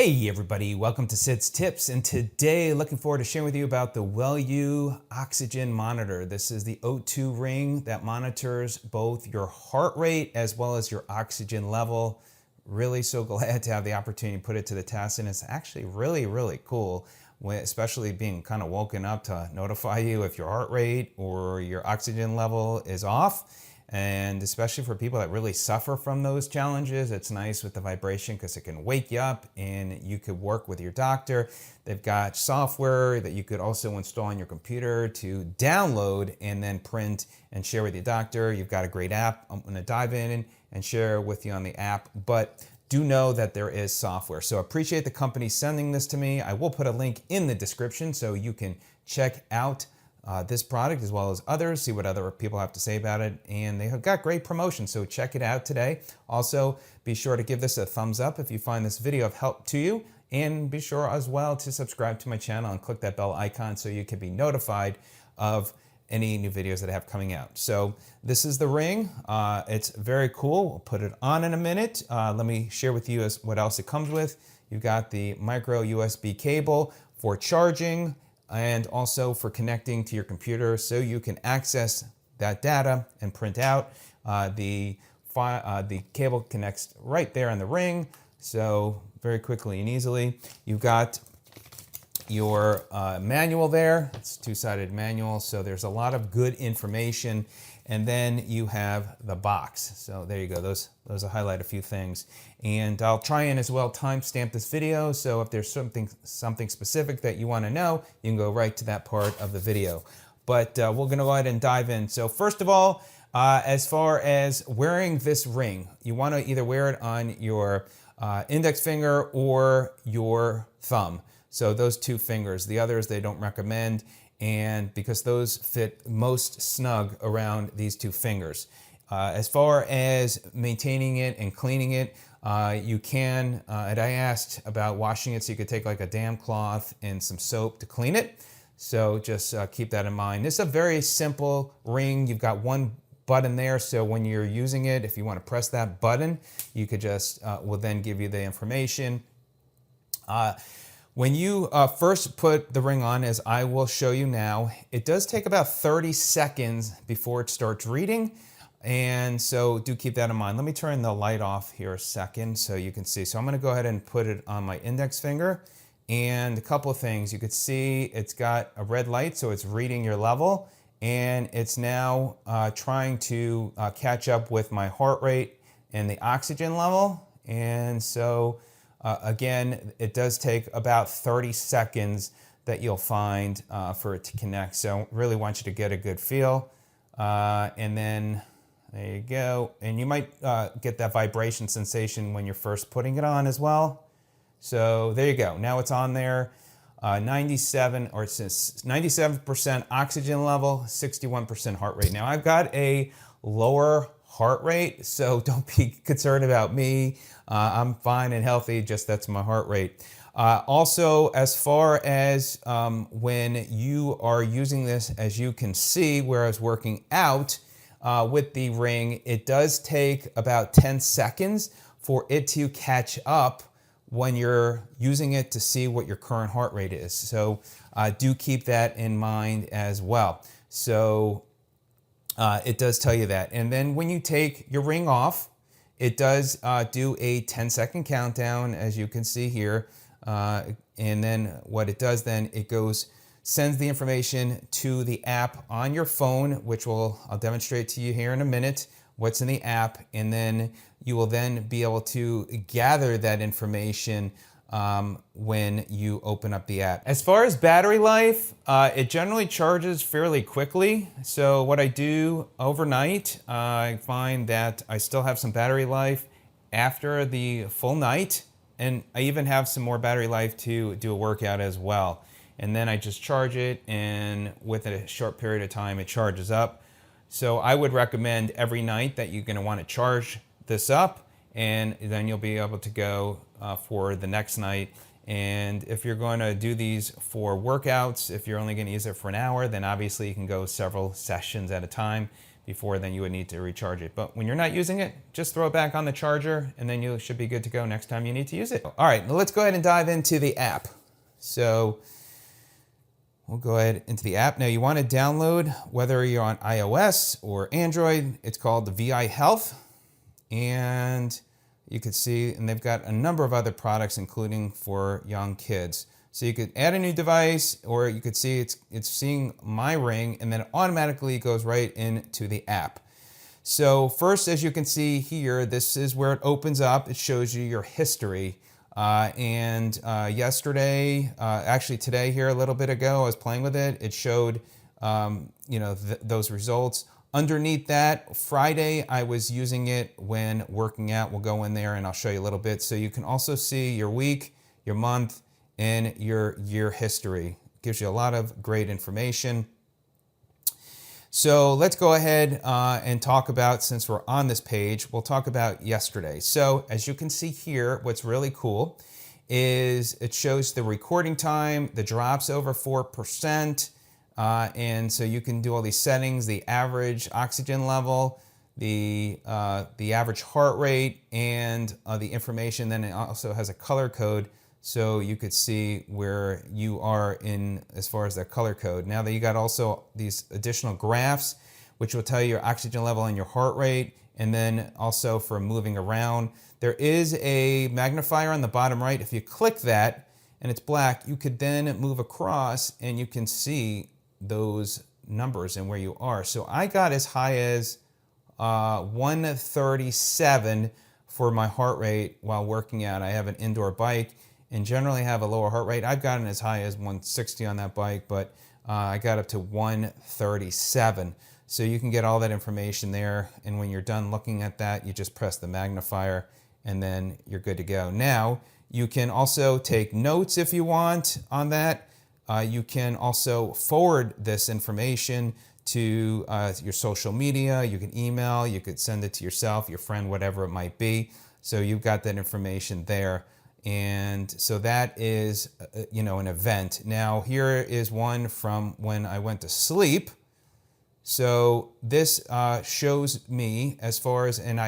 Hey everybody, welcome to Sid's Tips, and today looking forward to sharing with you about the Wellue oxygen monitor. This is the O2 ring that monitors both your heart rate as well as your oxygen level. Really so glad to have the opportunity to put it to the test, and it's actually really cool, especially being kind of woken up to notify you if your heart rate or your oxygen level is off. And especially for people that really suffer from those challenges, it's nice with the vibration because it can wake you up and you could work with your doctor. They've got software that you could also install on your computer to download and then print and share with your doctor. You've got a great app. I'm going to dive in and share with you on the app, but do know that there is software. So I appreciate the company sending this to me. I will put a link in the description so you can check out this product as well as others, see what other people have to say about it, and they have got great promotion, so check it out today. Also, be sure to give this a thumbs up if you find this video of help to you, and be sure as well to subscribe to my channel and click that bell icon so you can be notified of any new videos that I have coming out. So this is the ring. It's very cool. We'll put it on in a minute. Let me share with you what else it comes with. You've got the micro USB cable for charging, and also for connecting to your computer so you can access that data and print out. The cable connects right there on the ring, so very quickly and easily. You've got your manual there. It's a two-sided manual, so there's a lot of good information. And then you have the box. So there you go. Those will highlight a few things. And I'll try and as well timestamp this video. So if there's something specific that you want to know, you can go right to that part of the video. But we're going to go ahead and dive in. So first of all, as far as wearing this ring, you want to either wear it on your index finger or your thumb. So those two fingers. The others they don't recommend, and because those fit most snug around these two fingers. As far as maintaining it and cleaning it, you can, and I asked about washing it, so you could take like a damp cloth and some soap to clean it. So just keep that in mind. This is a very simple ring. You've got one button there, so when you're using it, if you want to press that button, you could just, will then give you the information. When you first put the ring on, as I will show you now, it does take about 30 seconds before it starts reading. And so do keep that in mind. Let me turn the light off here a second so you can see. So I'm gonna go ahead and put it on my index finger. And a couple of things. You could see it's got a red light, so it's reading your level. And it's now trying to catch up with my heart rate and the oxygen level. And so again, it does take about 30 seconds that you'll find for it to connect. So really want you to get a good feel. And then there you go. And you might get that vibration sensation when you're first putting it on as well. So there you go. Now it's on there. 97% oxygen level, 61% heart rate. Now I've got a lower heart rate, so don't be concerned about me. I'm fine and healthy, just that's my heart rate. Also, as far as when you are using this, as you can see, where I was working out with the ring, it does take about 10 seconds for it to catch up when you're using it to see what your current heart rate is. So do keep that in mind as well. So it does tell you that. And then when you take your ring off, it does do a 10-second countdown, as you can see here. And then what it does then, it sends the information to the app on your phone, which I'll demonstrate to you here in a minute, what's in the app. And then you will then be able to gather that information when you open up the app. As far as battery life, it generally charges fairly quickly. So what I do overnight, I find that I still have some battery life after the full night, and I even have some more battery life to do a workout as well. And then I just charge it, and within a short period of time, it charges up. So I would recommend every night that you're gonna wanna charge this up, and then you'll be able to go for the next night. And if you're going to do these for workouts, if you're only going to use it for an hour, then obviously you can go several sessions at a time. before then you would need to recharge it. But when you're not using it, just throw it back on the charger and then you should be good to go next time you need to use it. All right, let's go ahead and dive into the app. So we'll go ahead into the app. Now you want to download, whether you're on iOS or Android, it's called the VI Health. And you could see, and they've got a number of other products, including for young kids. So you could add a new device, or you could see it's seeing my ring, and then it automatically goes right into the app. So first, as you can see here, this is where it opens up. It shows you your history. Yesterday, actually today here a little bit ago, I was playing with it. It showed, those results. Underneath that, Friday, I was using it when working out. We'll go in there and I'll show you a little bit. So you can also see your week, your month, and your year history. It gives you a lot of great information. So let's go ahead and talk about, since we're on this page, we'll talk about yesterday. So as you can see here, what's really cool is it shows the recording time, the drops over 4%, and so you can do all these settings, the average oxygen level, the average heart rate, and the information. Then it also has a color code, so you could see where you are in as far as that color code. Now that you got also these additional graphs, which will tell you your oxygen level and your heart rate, and then also for moving around. There is a magnifier on the bottom right. If you click that and it's black, you could then move across and you can see those numbers and where you are. So I got as high as 137 for my heart rate while working out. I have an indoor bike and generally have a lower heart rate. I've gotten as high as 160 on that bike, but I got up to 137. So you can get all that information there. And when you're done looking at that, you just press the magnifier and then you're good to go. Now, you can also take notes if you want on that. You can also forward this information to your social media. You can email, you could send it to yourself, your friend, whatever it might be. So you've got that information there. And so that is, an event. Now, here is one from when I went to sleep. So this shows me as far as, and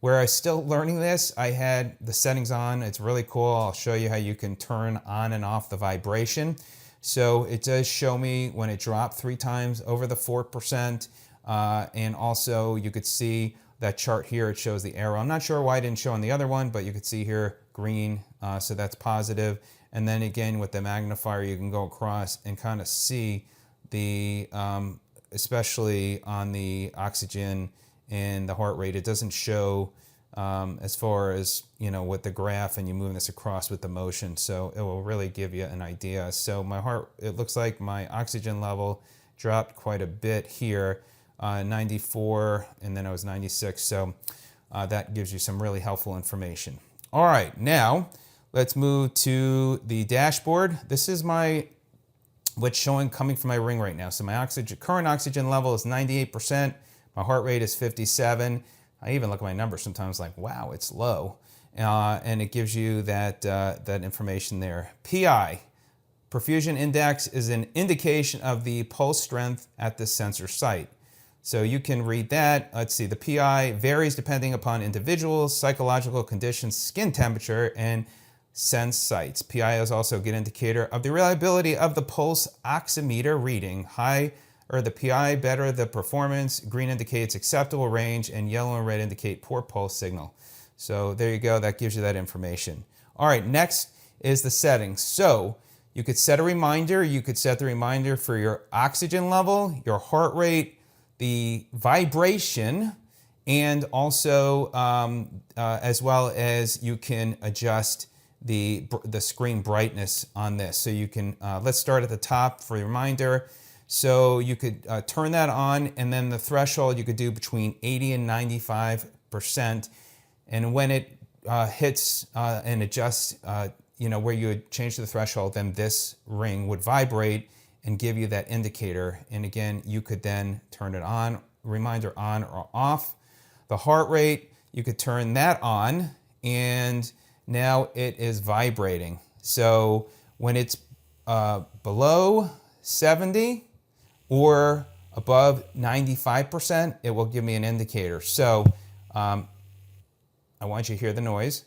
where I'm still learning this, I had the settings on. It's really cool. I'll show you how you can turn on and off the vibration. So it does show me when it dropped 3 times over the 4%. And also you could see that chart here. It shows the arrow. I'm not sure why I didn't show on the other one, but you could see here green. So that's positive. And then again, with the magnifier, you can go across and kind of see the, especially on the oxygen and the heart rate. It doesn't show as far as, with the graph and you move this across with the motion. So it will really give you an idea. So my heart, it looks like my oxygen level dropped quite a bit here, 94, and then I was 96. So that gives you some really helpful information. All right, now let's move to the dashboard. This is what's showing coming from my ring right now. So my current oxygen level is 98%. My heart rate is 57. I even look at my numbers sometimes like, wow, it's low. And it gives you that information there. PI, perfusion index, is an indication of the pulse strength at the sensor site. So you can read that. Let's see, the PI varies depending upon individuals, psychological conditions, skin temperature, and sense sites. PI is also a good indicator of the reliability of the pulse oximeter reading. High or the PI, better the performance. Green indicates acceptable range, and yellow and red indicate poor pulse signal. So there you go, that gives you that information. All right, next is the settings. So you could set a reminder. You could set the reminder for your oxygen level, your heart rate, the vibration, and also as well as you can adjust the screen brightness on this. So you can, let's start at the top for the reminder. So you could turn that on, and then the threshold you could do between 80 and 95%. And when it hits and adjusts, where you would change the threshold, then this ring would vibrate and give you that indicator. And again, you could then turn it on, reminder on or off. The heart rate, you could turn that on, and now it is vibrating. So when it's below 70 or above 95%, it will give me an indicator. So I want you to hear the noise.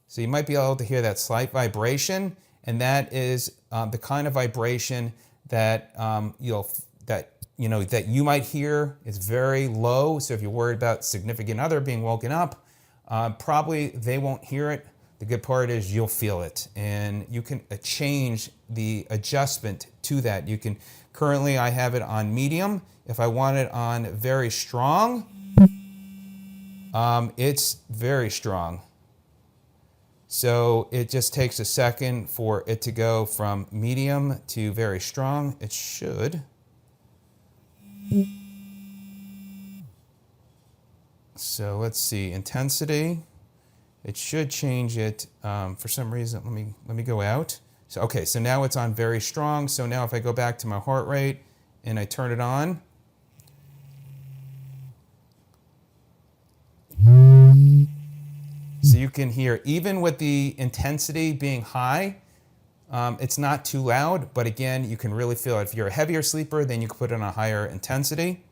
So you might be able to hear that slight vibration, and that is the kind of vibration that that you might hear. It's very low. So if you're worried about significant other being woken up, probably they won't hear it. The good part is you'll feel it, and you can change the adjustment to that. You can currently I have it on medium. If I want it on very strong, it's very strong. So it just takes a second for it to go from medium to very strong. It should. So let's see, intensity. It should change it for some reason. Let me go out. So okay, so now it's on very strong. So now if I go back to my heart rate and I turn it on, so you can hear, even with the intensity being high, it's not too loud, but again, you can really feel it. If you're a heavier sleeper, then you can put it on a higher intensity.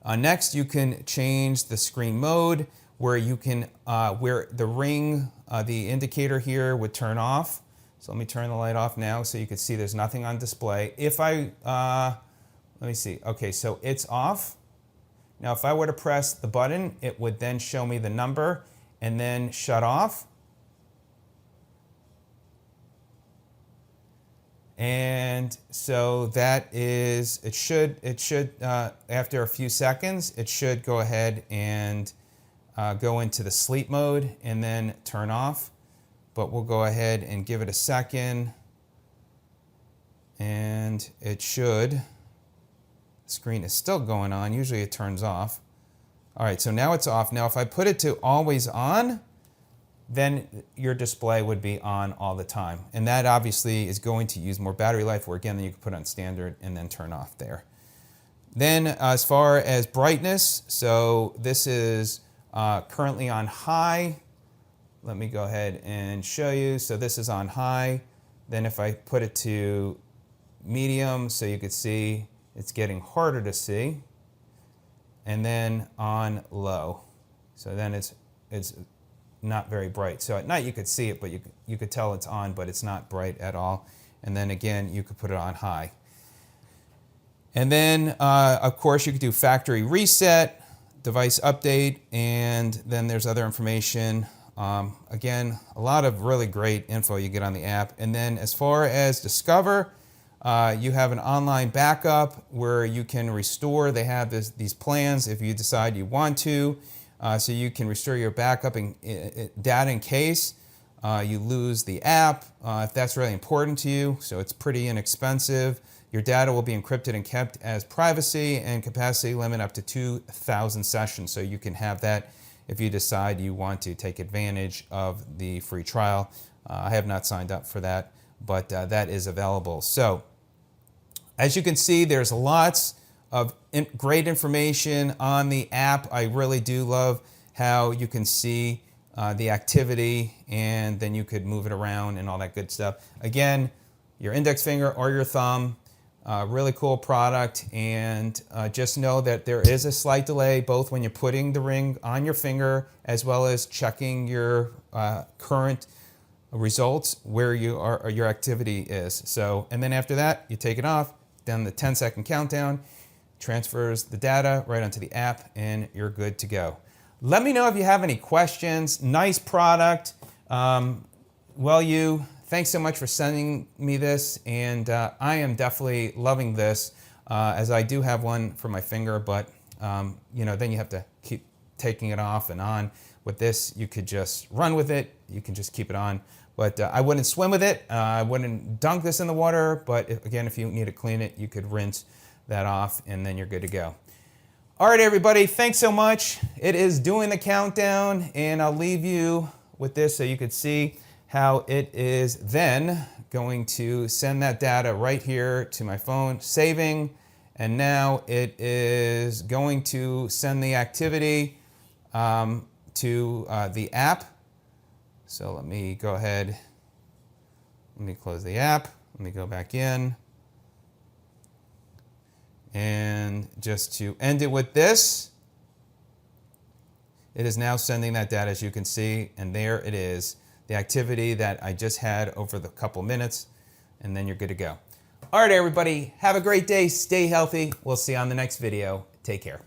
Next, you can change the screen mode where you can, where the ring, the indicator here would turn off. So let me turn the light off now so you can see there's nothing on display. If I, let me see, okay, so it's off. Now, if I were to press the button, it would then show me the number and then shut off. And so that is, it should after a few seconds, it should go ahead and go into the sleep mode and then turn off. But we'll go ahead and give it a second. And it should, the screen is still going on. Usually it turns off. All right, so now it's off. Now if I put it to always on, then your display would be on all the time. And that obviously is going to use more battery life, where again, then you can put it on standard and then turn off there. Then as far as brightness, so this is currently on high. Let me go ahead and show you. So this is on high. Then if I put it to medium, so you could see it's getting harder to see. And then on low. So then it's not very bright. So at night you could see it, but you could tell it's on, but it's not bright at all. And then again, you could put it on high. And then, of course, you could do factory reset, device update, and then there's other information. Again, a lot of really great info you get on the app. And then as far as Discover, you have an online backup where you can restore. They have these plans if you decide you want to. So you can restore your backup and data in case you lose the app, if that's really important to you. So it's pretty inexpensive. Your data will be encrypted and kept as privacy, and capacity limit up to 2,000 sessions. So you can have that if you decide you want to take advantage of the free trial. I have not signed up for that, but that is available. So as you can see, there's lots of great information on the app. I really do love how you can see the activity, and then you could move it around and all that good stuff. Again, your index finger or your thumb, really cool product. And just know that there is a slight delay, both when you're putting the ring on your finger as well as checking your current results where you are, or your activity is. So, and then after that, you take it off, then the 10-second countdown transfers the data right onto the app, and you're good to go. Let me know if you have any questions. Nice product. Wellue, thanks so much for sending me this, and I am definitely loving this, as I do have one for my finger, but you know, then you have to keep taking it off and on. With this, you could just run with it. You can just keep it on. But I wouldn't swim with it. I wouldn't dunk this in the water. But again, if you need to clean it, you could rinse that off, and then you're good to go. All right, everybody, thanks so much. It is doing the countdown, and I'll leave you with this so you could see how it is then going to send that data right here to my phone, saving, and now it is going to send the activity to the app. So let me go ahead, let me close the app, let me go back in. And just to end it with this, it is now sending that data, as you can see, and there it is, the activity that I just had over the couple minutes, and then you're good to go. All right, everybody, have a great day, stay healthy. We'll see you on the next video. Take care.